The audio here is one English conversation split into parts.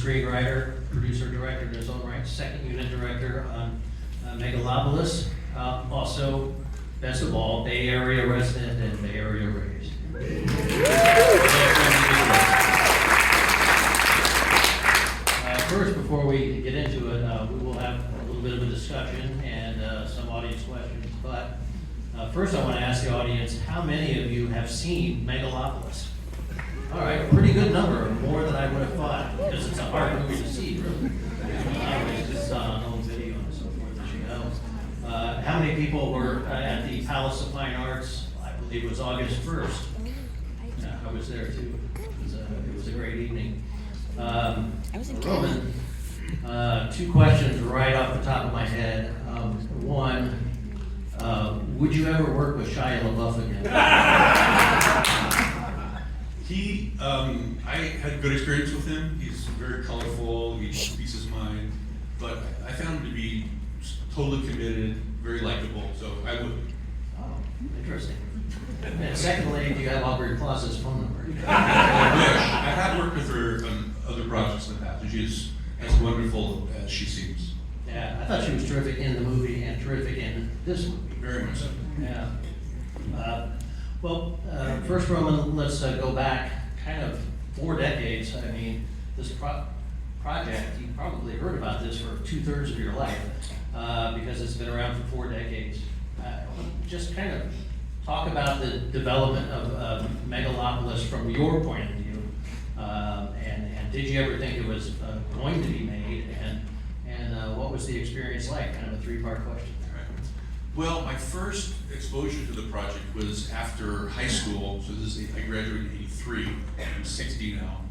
screenwriter, producer, director in his own right, second unit director on Megalopolis. Also, best of all, Bay Area resident and Bay Area raised. First, before we get into it, we will have a little bit of a discussion and some audience questions. But first, I want to ask the audience, how many of you have seen Megalopolis? All right, a pretty good number, more than I would have thought, because it's a hard movie to see, really. It's on home video and so forth, as you know. How many people were at the Palace of Fine Arts? I believe it was August 1st. I was there too. It was a great evening. I was in Roman, two questions right off the top of my head. One, would you ever work with Shia LaBeouf again? I had a good experience with him. He's very colorful, he speaks his mind, but I found him to be totally committed, very likable, so I would. Oh, interesting. And secondly, do you have Aubrey Plaza's phone number? I wish. I have worked with her on other projects in the past, and she's as wonderful as she seems. Yeah, I thought she was terrific in the movie and terrific in this movie. Very much so. Yeah. First, Roman, let's go back kind of 4 decades. I mean, this project, you probably heard about this for 2/3 of your life because it's been around for 4 decades. Just kind of talk about the development of Megalopolis from your point of view. And did you ever think it was going to be made? And what was the experience like? Kind of a 3-part question. Well, my first exposure to the project was after high school. So I graduated in '83. I'm 60 now.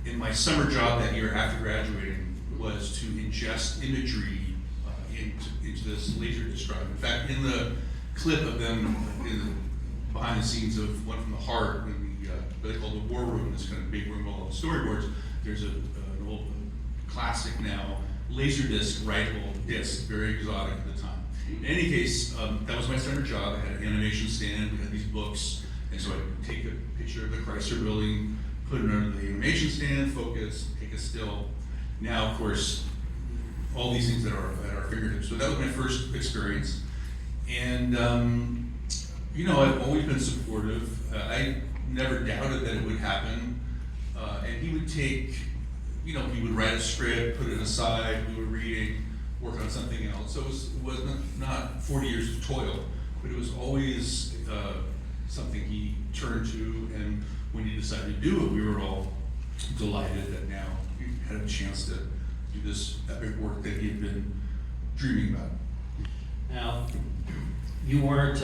And my summer job that year after graduating was to ingest imagery into this laser disc drive. In fact, in the clip of them behind the scenes of One from the Heart, in what they call the war room, this kind of big room with all the storyboards, there's an old classic now laserdisc writable disc, very exotic at the time. In any case, that was my summer job. I had an animation stand, we had these books, and so I'd take a picture of the Chrysler building, put it under the animation stand, focus, take a still. Now, of course, all these things that are at our fingertips. So that was my first experience. And, I've always been supportive. I never doubted that it would happen. And he would take, he would write a script, put it aside, we were reading, work on something else. So it was not 40 years of toil, but it was always something he turned to. And when he decided to do it, we were all delighted that now he had a chance to do this epic work that he had been dreaming about. Now, you weren't,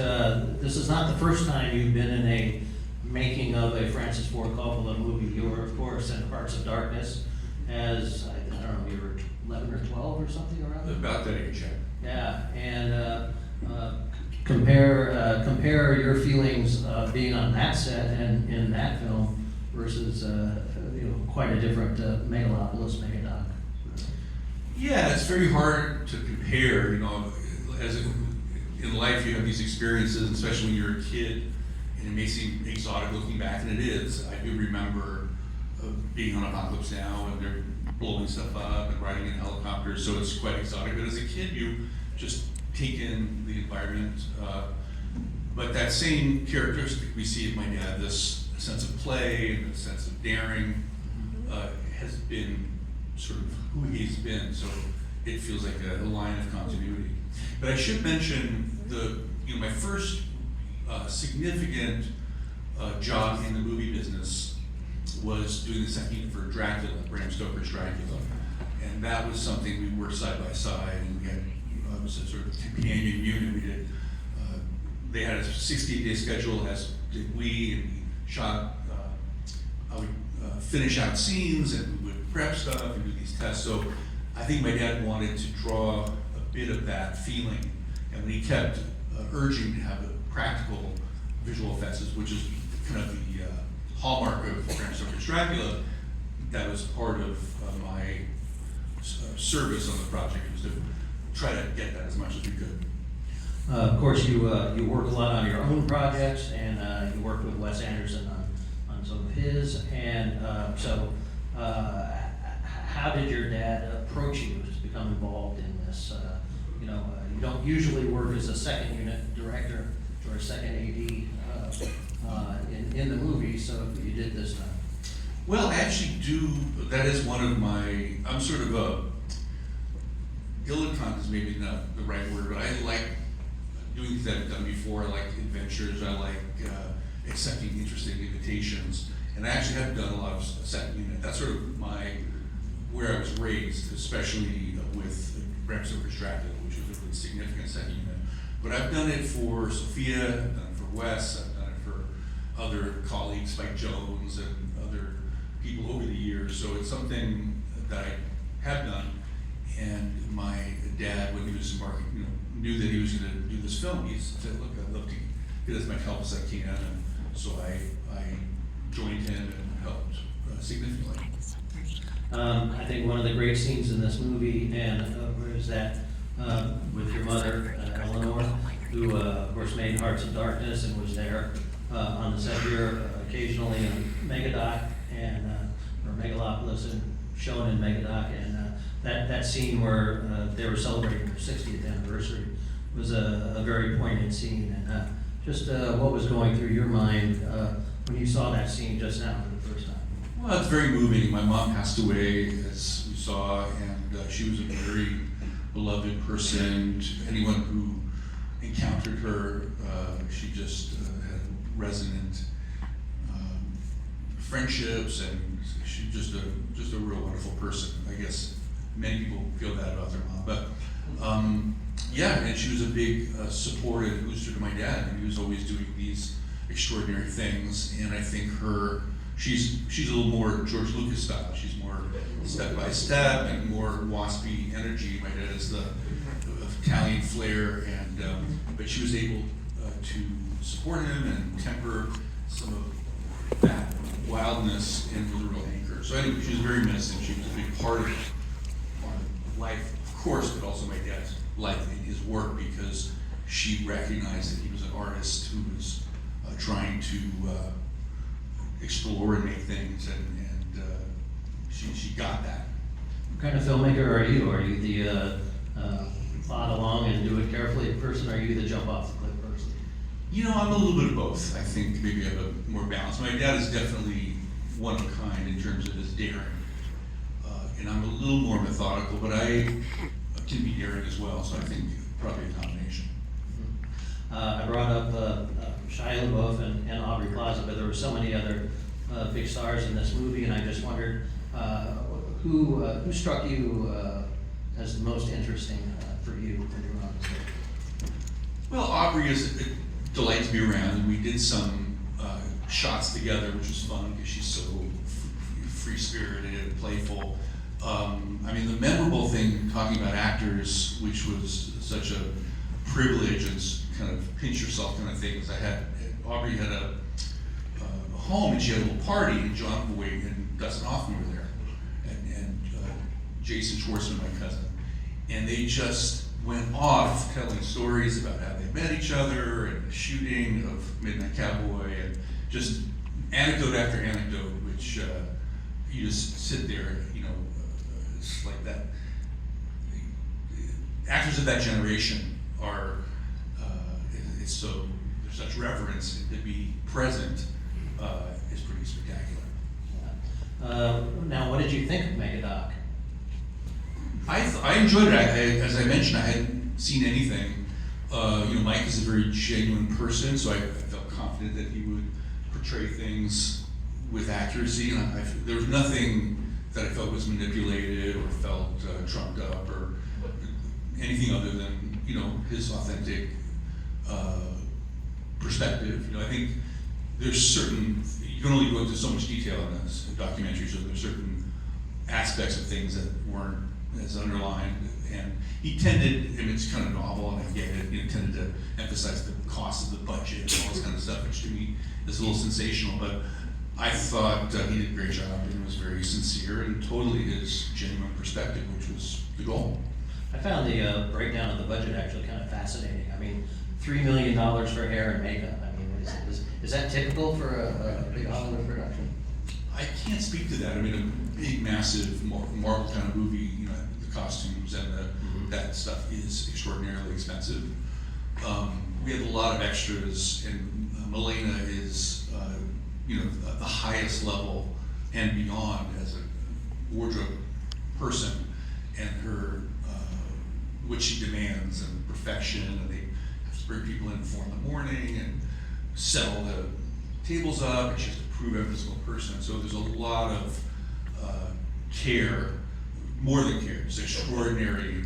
this is not the first time you've been in a making of a Francis Ford Coppola movie. You were, of course, in Hearts of Darkness as, I don't know, you were 11 or 12 or something around there? About that age, yeah. And compare your feelings being on that set and in that film versus, quite a different Megalopolis, Megadoc. Yeah, it's very hard to compare, as in life you have these experiences, especially when you're a kid, and it may seem exotic looking back, and it is. I do remember being on Apocalypse Now, and they're blowing stuff up and riding in helicopters, so it's quite exotic. But as a kid, you just take in the environment. But that same characteristic we see in my dad, this sense of play and a sense of daring, has been sort of who he's been. So it feels like a line of continuity. But I should mention my first significant job in the movie business was doing the second for Dracula, Bram Stoker's Dracula, and that was something we worked side by side, and we had it was a sort of companion unit. We did. They had a 68-day schedule, as did we, and we shot. I would finish out scenes, and we would prep stuff and do these tests. So I think my dad wanted to draw a bit of that feeling, and when he kept urging to have a practical visual effects, which is kind of the hallmark of Bram Stoker's Dracula, that was part of my service on the project, was to try to get that as much as we could. Of course, you work a lot on your own projects, and you work with Wes Anderson on some of his. And how did your dad approach you to become involved in this? You don't usually work as a second unit director or a second AD in the movie, so you did this time. Well, I actually do, that is one of my, I'm sort of a, dilettante is maybe not the right word, but I like doing things that I've done before. I like adventures, I like accepting interesting invitations, and I actually have done a lot of second unit. That's sort of where I was raised, especially with Reps Over Distracted, which was a really significant second unit. But I've done it for Sophia, I've done it for Wes, I've done it for other colleagues, Spike Jones, and other people over the years. So it's something that I have done. And my dad, when he was embarking, knew that he was going to do this film. He said, "Look, I'd love to get as much help as I can." And so I joined him and helped significantly. I think one of the great scenes in this movie, and is that with your mother, Eleanor, who of course made Hearts of Darkness and was there on the set here occasionally in Megadoc or Megalopolis, and shown in Megadoc, and that scene where they were celebrating their 60th anniversary was a very poignant scene. And just what was going through your mind when you saw that scene just now for the first time? Well, it's very moving. My mom passed away, as you saw, and she was a very beloved person. Anyone who encountered her, she just had resonant friendships, and she's just a real wonderful person. I guess many people feel that about their mom, but yeah, and she was a big supporter and booster to my dad, and he was always doing these extraordinary things. And I think she's a little more George Lucas style. She's more step by step and more waspy energy. My dad is the Italian flair, and but she was able to support him and temper some of that wildness and was a real anchor. So anyway, she was very menacing. She was a big part of life, of course, but also my dad's life and his work, because she recognized that he was an artist who was trying to explore and make things, and she got that. What kind of filmmaker are you? Are you the plod along and do it carefully person, or are you the jump off the cliff person? I'm a little bit of both. I think maybe I have a more balance. My dad is definitely one of a kind in terms of his daring. And I'm a little more methodical, but I can be daring as well, so I think probably a combination. I brought up Shia LaBeouf and Aubrey Plaza, but there were so many other big stars in this movie, and I just wondered who struck you as the most interesting for you when you were on the set? Well, Aubrey is a delight to be around, and we did some shots together, which was fun because she's so free-spirited and playful. The memorable thing, talking about actors, which was such a privilege and kind of pinch yourself kind of thing, is Aubrey had a home, and she had a little party, and John Boyd and Dustin Hoffman were there, and Jason Schwartzman, my cousin, and they just went off telling stories about how they met each other and the shooting of Midnight Cowboy, and just anecdote after anecdote, which you just sit there, it's like that. Actors of that generation are, there's such reverence, and to be present is pretty spectacular. Now, what did you think of Megadoc? I enjoyed it. As I mentioned, I hadn't seen anything. Mike is a very genuine person, so I felt confident that he would portray things with accuracy, and there was nothing that I felt was manipulated or felt trumped up or anything other than his authentic perspective. I think there's certain, you can only go into so much detail in this documentary, so there's certain aspects of things that weren't as underlined, and he tended, and it's kind of novel, and I get it, tended to emphasize the cost of the budget and all this kind of stuff, which to me is a little sensational, but I thought he did a great job and was very sincere and totally his genuine perspective, which was the goal. I found the breakdown of the budget actually kind of fascinating. $3 million for hair and makeup. Is that typical for a big Hollywood production? I can't speak to that. I mean, a big, massive Marvel kind of movie, you know, the costumes and that stuff is extraordinarily expensive. We have a lot of extras, and Milena is, you know, the highest level and beyond as a wardrobe person, and her, what she demands and perfection, and they have to bring people in at 4 in and set all the tables up, and she has to prove every single person. So there's a lot of care, more than care, it's extraordinary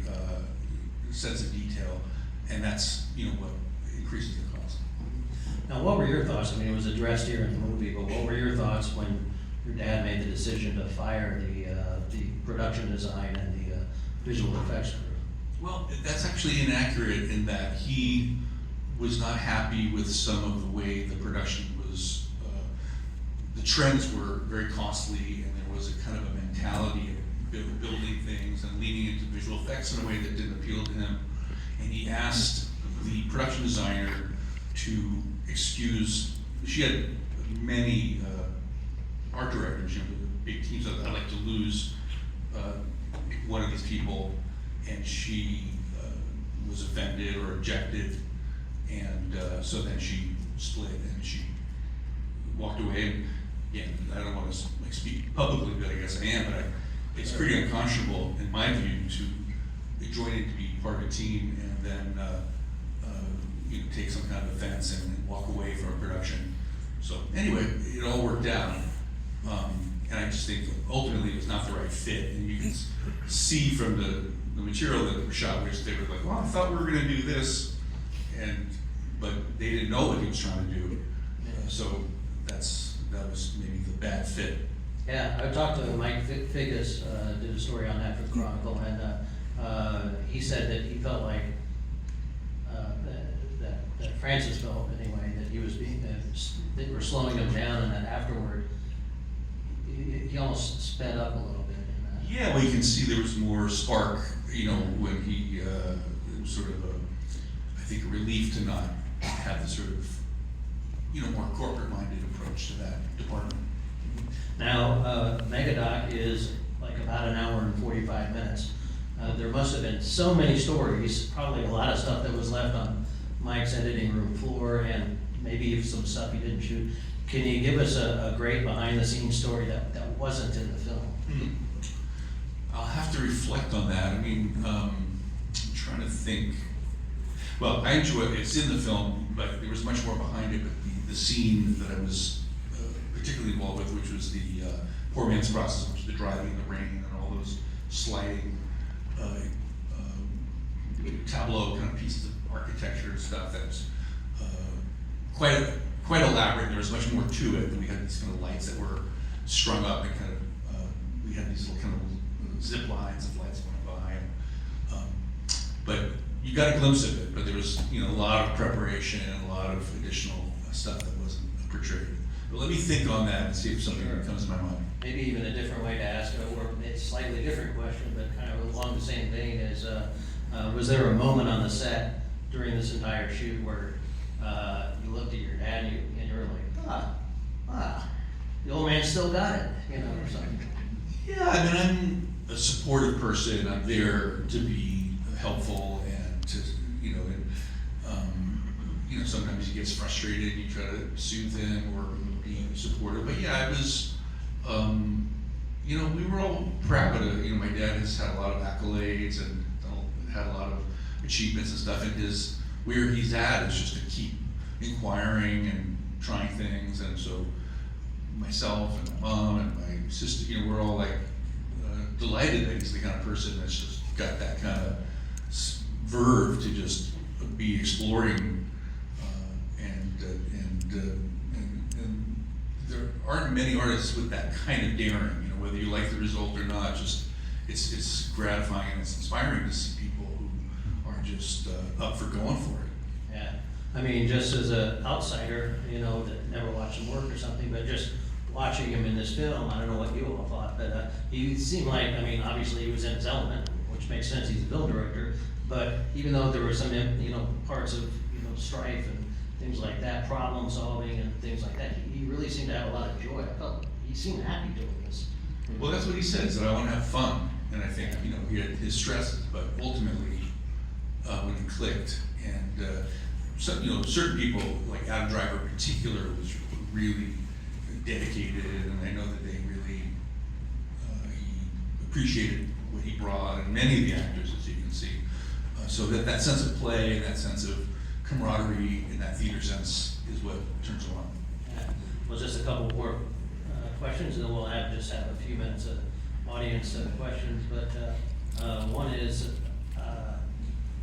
sense of detail, and that's, you know, what increases the cost. Now, what were your thoughts? I mean, it was addressed here in the movie, but what were your thoughts when your dad made the decision to fire the production design and the visual effects crew? Well, that's actually inaccurate in that he was not happy with some of the way the production was, the trends were very costly, and there was a kind of a mentality of building things and leaning into visual effects in a way that didn't appeal to him. And he asked the production designer to excuse, she had many art directors, you know, big teams. I'd like to lose one of these people, and she was offended or objected, and so then she split and she walked away. And again, I don't want to like speak publicly, but I guess I am. But it's pretty unconscionable in my view to join it to be part of a team and then you know, take some kind of offense and walk away from a production. So anyway, it all worked out. And I just think ultimately it was not the right fit. And you can see from the material that was shot, which they were like, well, I thought we were going to do this, but they didn't know what he was trying to do. So that was maybe the bad fit. Yeah, I talked to Mike Figgis, did a story on that for the Chronicle, and he said that he felt like that Francis felt anyway that he was being they were slowing him down, and then afterward he almost sped up a little bit. Yeah, well, you can see there was more spark, you know, when he it was sort of I think a relief to not have the sort of, you know, more corporate-minded approach to that department. Now, Megadoc is like about an hour and 45 minutes. There must have been so many stories, probably a lot of stuff that was left on Mike's editing room floor, and maybe some stuff he didn't shoot. Can you give us a great behind-the-scenes story that wasn't in the film? I'll have to reflect on that. I mean, I'm trying to think. Well, I enjoy it. It's in the film, but there was much more behind it. But the scene that I was particularly involved with, which was the poor man's process, which was the driving in the rain and all those sliding tableau kind of pieces of architecture and stuff, that was quite elaborate. There was much more to it. And we had these kind of lights that were strung up, and kind of we had these little kind of zip lines of lights going by. And, but you got a glimpse of it. But there was, you know, a lot of preparation and a lot of additional stuff that wasn't portrayed. But let me think on that and see if something comes to my mind. Maybe even a different way to ask it, or a slightly different question, but kind of along the same vein, is was there a moment on the set during this entire shoot where you looked at your dad and you were like, the old man still got it, you know, or something? Yeah, I mean, I'm a supportive person. I'm there to be helpful and to, you know, you know, sometimes he gets frustrated, you try to soothe him or be supportive. But yeah, I was, you know, we were all proud of, you know, my dad has had a lot of accolades and had a lot of achievements and stuff, and where he's at is just to keep inquiring and trying things. And so myself and my mom and my sister, you know, we're all like delighted that he's the kind of person that's just got that kind of verve to just be exploring. And there aren't many artists with that kind of daring, you know, whether you like the result or not. Just it's gratifying and it's inspiring to see people who are just up for going for it. Yeah, I mean, just as an outsider, you know, that never watched him work or something, but just watching him in this film, I don't know what you all thought, but he seemed like, I mean, obviously he was in his element, which makes sense, he's a film director, but even though there were some, you know, parts of, you know, strife and things like that, problem solving and things like that, he really seemed to have a lot of joy. I felt he seemed happy doing this. Well, that's what he said, is that I want to have fun, and I think, you know, he had his stresses, but ultimately, when it clicked, and, so, you know, certain people, like Adam Driver in particular, was really dedicated, and I know that they really, he appreciated what he brought, and many of the actors, as you can see. So that sense of play, and that sense of camaraderie, and that theater sense is what turns them on. Well, just a couple more questions, and then we'll just have a few minutes of audience questions. But one is,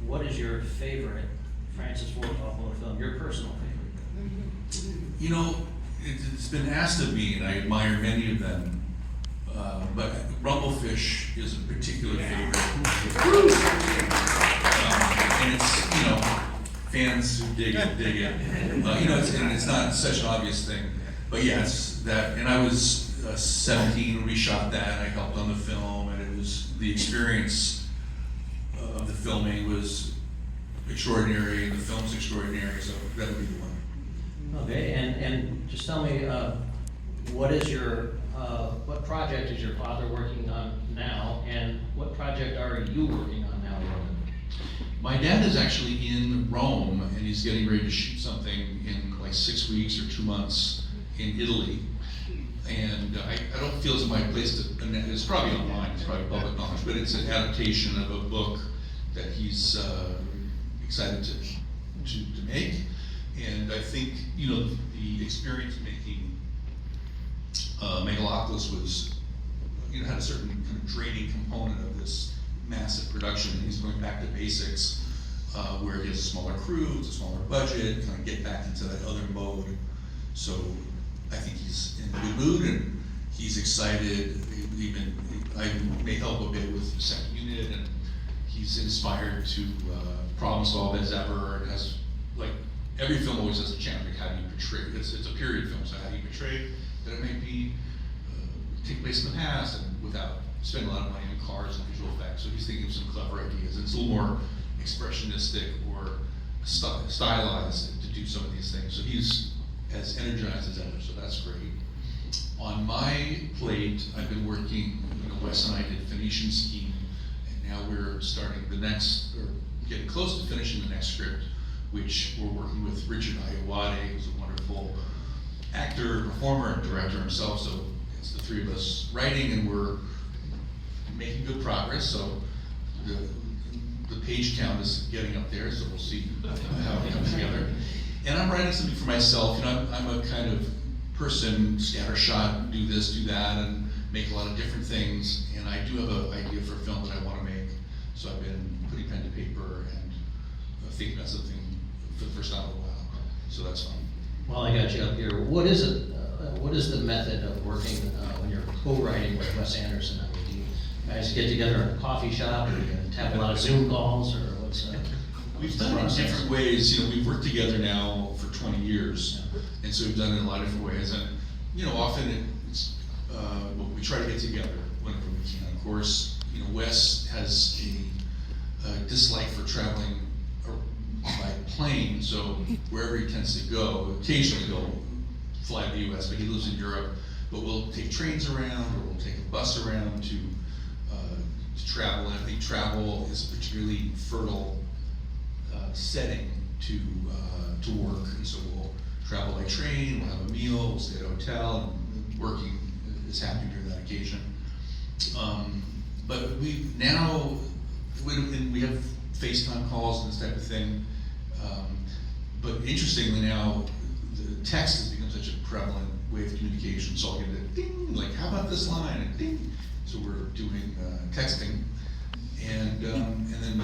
what is your favorite Francis Ford Coppola film? Your personal favorite? You know, it's been asked of me, and I admire many of them, but Rumblefish is a particular favorite. And it's, you know, fans who dig it. You know, it's not such an obvious thing, but yeah, it's that. And I was 17 when we shot that, and I helped on the film, and it was the experience of the filming was extraordinary, and the film's extraordinary, so that would be the one. Okay, and just tell me, what is your, what project is your father working on now, and what project are you working on now, Roman? My dad is actually in Rome, and he's getting ready to shoot something in like 6 weeks or 2 months in Italy. And I don't feel it's my place to, and it's probably online, it's probably public knowledge, but it's an adaptation of a book that he's excited to make. And I think, you know, the experience making Megalopolis was, you know, had a certain kind of draining component of this massive production, and he's going back to basics, where he has a smaller crew, it's a smaller budget, kind of get back into that other mode. So I think he's in a good mood, and he's excited. I may help a bit with the second unit, and he's inspired to problem solve as ever. It has, like, every film always has a challenge, like how do you portray, it's a period film, so how do you portray that it may be, take place in the past, and without spending a lot of money on cars and visual effects. So he's thinking of some clever ideas. It's a little more expressionistic or stylized to do some of these things. So he's as energized as ever, so that's great. On my plate, I've been working, you know, Wes and I did Phoenician Scheme, and now we're starting the next, or getting close to finishing the next script, which we're working with Richard Ayoade, who's a wonderful actor, performer, and director himself. So it's the three of us writing, and we're making good progress. So the page count is getting up there, so we'll see how it comes together. And I'm writing something for myself. You know, I'm a kind of person, scattershot, do this, do that, and make a lot of different things. And I do have an idea for a film that I want to make. So I've been putting pen to paper and thinking about something for the first time in a while. So that's fun. Well, I got you up here. What is it? What is the method of working when you're co-writing with Wes Anderson? I mean, do you guys get together in a coffee shop, or do you have a lot of Zoom calls, or what's? We've done it in different ways. You know, we've worked together now for 20 years, and so we've done it in a lot of different ways. And you know, often it's well, we try to get together whenever we can. Of course, you know, Wes has a dislike for traveling by plane, so wherever he tends to go, occasionally he'll fly to the U.S., but he lives in Europe. But we'll take trains around, or we'll take a bus around to travel. And I think travel is a particularly fertile setting to work. And so we'll travel by train, we'll have a meal, we'll stay at a hotel, and working is happening during that occasion. But we now, we have FaceTime calls and this type of thing. But interestingly now, the text has become such a prevalent way of communication. So I'll get a ding, like, how about this line? And ding. So we're doing texting. And then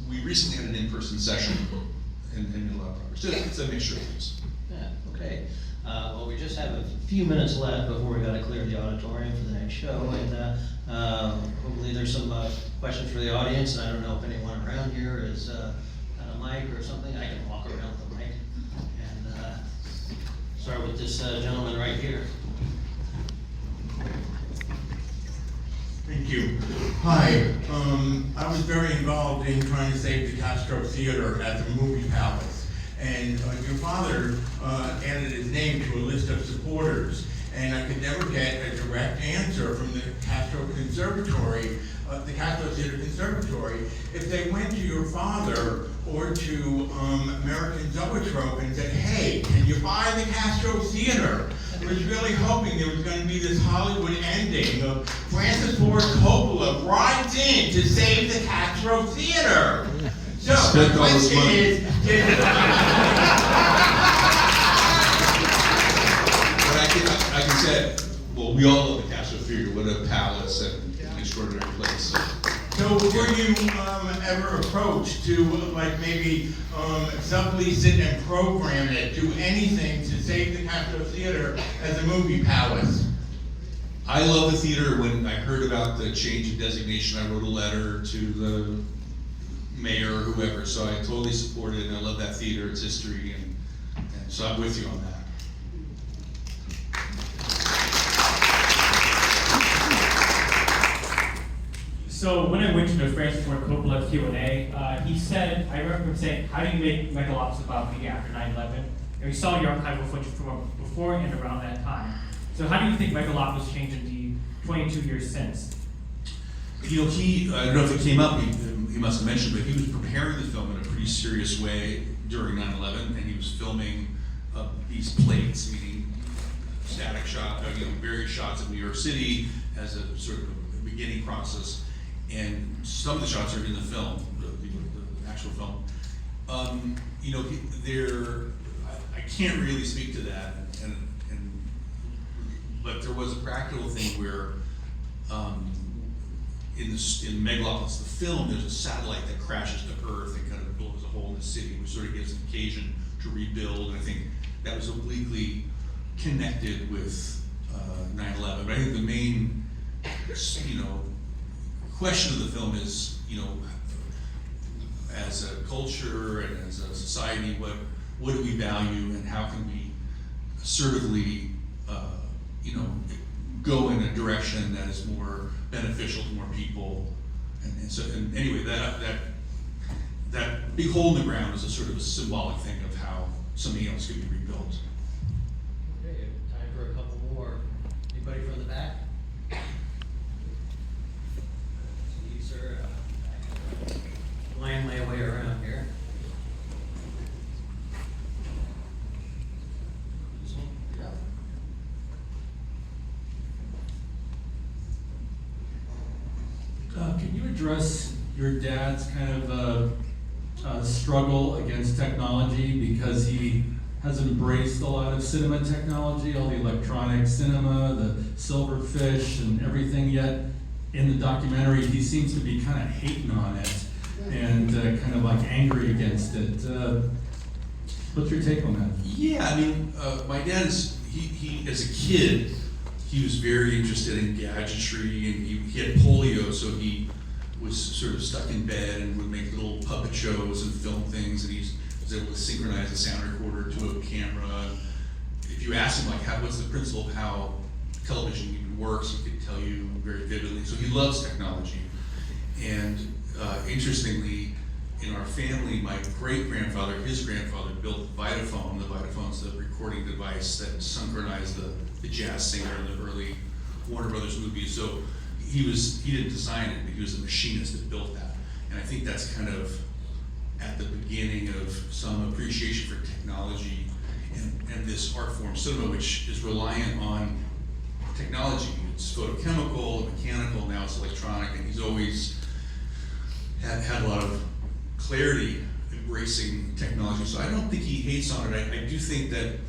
we recently had an in-person session and made a lot of progress. So it's a mixture of things. Yeah, okay. Well, we just have a few minutes left before we gotta clear the auditorium for the next show. And hopefully there's some questions for the audience. And I don't know if anyone around here is got a mic or something. I can walk around with the mic. And start with this gentleman right here. Thank you. Hi. I was very involved in trying to save the Castro Theater at the Movie Palace. And your father added his name to a list of supporters. and I could never get a direct answer from the Castro Conservatory, the Castro Theater Conservatory, if they went to your father or to American Zoetrope and said, hey, can you buy the Castro Theater? I was really hoping there was going to be this Hollywood ending of Francis Ford Coppola rides in to save the Castro Theater. So, the question is, I can say, well, we all love the Castro Theater. What a palace and an extraordinary place. So were you ever approached to like maybe sublease it and program it, do anything to save the Castro Theater as a movie palace? I love the theater. When I heard about the change of designation, I wrote a letter to the mayor or whoever, so I totally support it, and I love that theater, its history, and so I'm with you on that. So when I went to the Francis Ford Coppola Q&A, he said, I remember him saying, how do you make Megalops about media after 9/11? And we saw your archival footage from before and around that time. So how do you think Megalops has changed in the 22 years since? You know, I don't know if it came up, he must have mentioned, but he was preparing the film in a pretty serious way during 9/11, and he was filming these plates, meaning static shot, various shots of New York City as a sort of a beginning process. And some of the shots are in the film, the actual film. You know, I can't really speak to that, but there was a practical thing where in Megalopolis, the film, there's a satellite that crashes to Earth and kind of blows a hole in the city, which sort of gives an occasion to rebuild. And I think that was obliquely connected with 9/11. But I think the main, question of the film is, as a culture and as a society, what do we value, and how can we assertively, go in a direction that is more beneficial to more people, and anyway, that big hole in the ground is a sort of a symbolic thing of how something else could be rebuilt. Okay, time for a couple more. Anybody from the back? You, sir, land my way around here. This one? Yeah. Can you address your dad's kind of struggle against technology, because he has embraced a lot of cinema technology, all the electronic cinema, the silverfish and everything, yet in the documentary he seems to be kind of hating on it and kind of like angry against it. What's your take on that? Yeah, I mean, my dad he as a kid, he was very interested in gadgetry, and he had polio, so he was sort of stuck in bed and would make little puppet shows and film things, and he was able to synchronize a sound recorder to a camera. And if you ask him, like, what's the principle of how television even works, he could tell you very vividly. So he loves technology. And interestingly, in our family, my great-grandfather, his grandfather, built the Vitaphone. The Vitaphone's the recording device that synchronized the jazz singer in the early Warner Brothers movies. So he didn't design it, but he was the machinist that built that. And I think that's kind of at the beginning of some appreciation for technology and this art form, cinema, which is reliant on technology. It's photochemical, mechanical, now it's electronic, and he's always had a lot of clarity embracing technology. So I don't think he hates on it. I do think that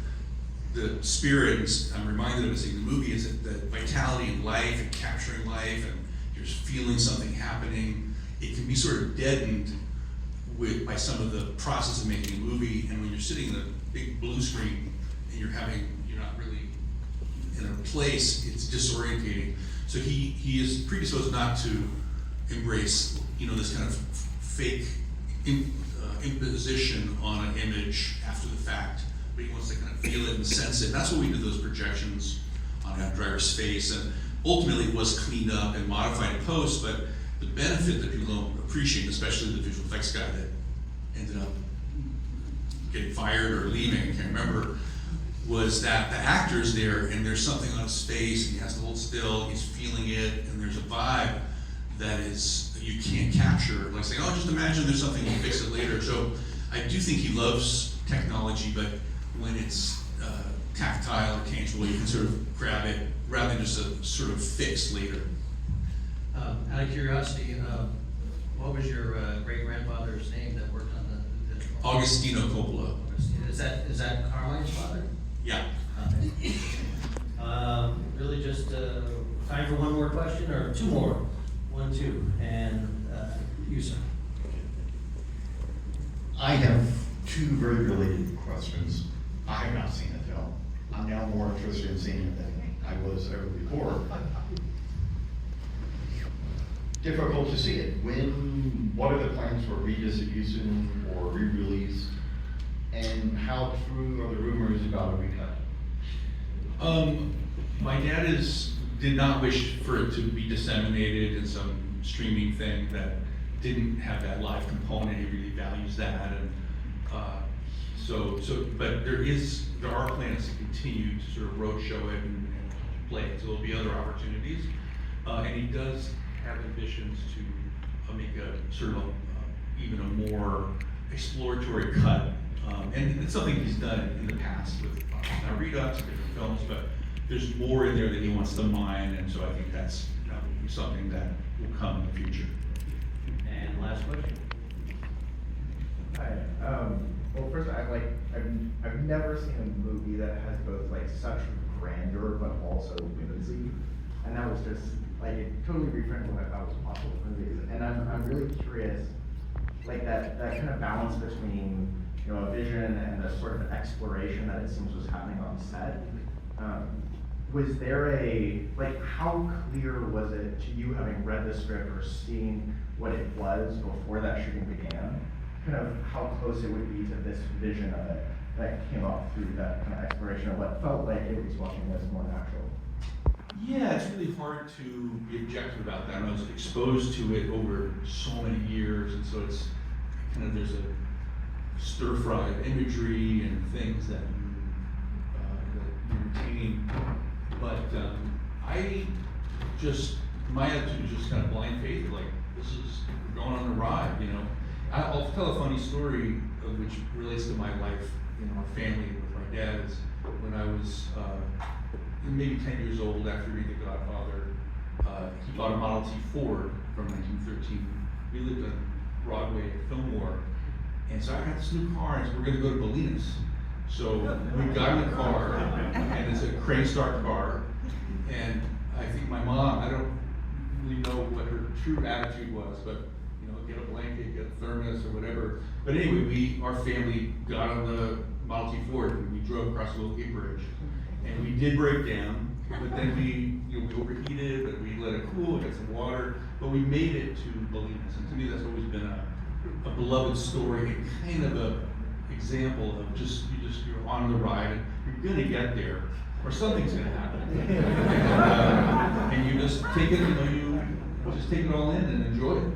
the spirit, I'm reminded of it seeing the movie, is that vitality in life and capturing life, and you're just feeling something happening. It can be sort of deadened by some of the process of making a movie, and when you're sitting in a big blue screen and you're not really in a place, it's disorientating. So he is predisposed not to embrace, this kind of fake imposition on an image after the fact, but he wants to kind of feel it and sense it. And that's what we did those projections on our driver's face, and ultimately it was cleaned up and modified in post, but the benefit that people don't appreciate, especially the visual effects guy that ended up getting fired or leaving, I can't remember, was that the actor's there and there's something on his face and he has to hold still, he's feeling it, and there's a vibe that is, you can't capture, like saying, oh, just imagine there's something, we'll fix it later. So I do think he loves technology, but when it's tactile or tangible, you can sort of grab it rather than just a sort of fix later. Out of curiosity, what was your great-grandfather's name that worked on the Agostino Coppola. Is that Carmine's father? Yeah. Okay. Really just time for one more question, or two more? 1, 2, and you, sir. I have two very related questions. I have not seen the film. I'm now more interested in seeing it than I was ever before. Difficult to see it. What are the plans for redistribution or re-release? And how true are the rumors about a recut? My dad did not wish for it to be disseminated in some streaming thing that didn't have that live component. He really values that, and but there are plans to continue to sort of roadshow it and play it. So there'll be other opportunities, and he does have ambitions to make a sort of even a more exploratory cut. And it's something he's done in the past with Redux and different films, but there's more in there that he wants to mine, and so I think that's something that will come in the future. And last question. Hi. Well, first, I've never seen a movie that has both like such grandeur but also whimsy, and that was just like it totally reframed what I thought was possible with movies. And I'm really curious, like that kind of balance between a vision and the sort of exploration that it seems was happening on set. Was there how clear was it to you, having read the script or seen what it was before that shooting began, kind of how close it would be to this vision of it that came up through that kind of exploration of what felt like it was watching this more natural? Yeah, it's really hard to be objective about that. I was exposed to it over so many years, and so it's kind of, there's a stir-fry of imagery and things that you retain. But my attitude is just kind of blind faith, like, we're going on a ride, I'll tell a funny story which relates to my life, our family with my dad. Is when I was maybe 10 years old, after reading The Godfather, he bought a Model T Ford from 1913. We lived on Broadway at Fillmore, and so I got this new car, and so we're going to go to Bolinas. So we got in the car, and it's a crane start car, and I think my mom, I don't really know what her true attitude was, but get a blanket, get a thermos or whatever. But anyway, our family got on the Model T Ford and we drove across the little gate bridge. And we did break down, but then we overheated, but we let it cool, got some water, but we made it to Bolinas. And to me, that's always been a beloved story and kind of a example of you're on the ride and you're gonna get there, or something's gonna happen. And you just take it, you just take it all in and enjoy it.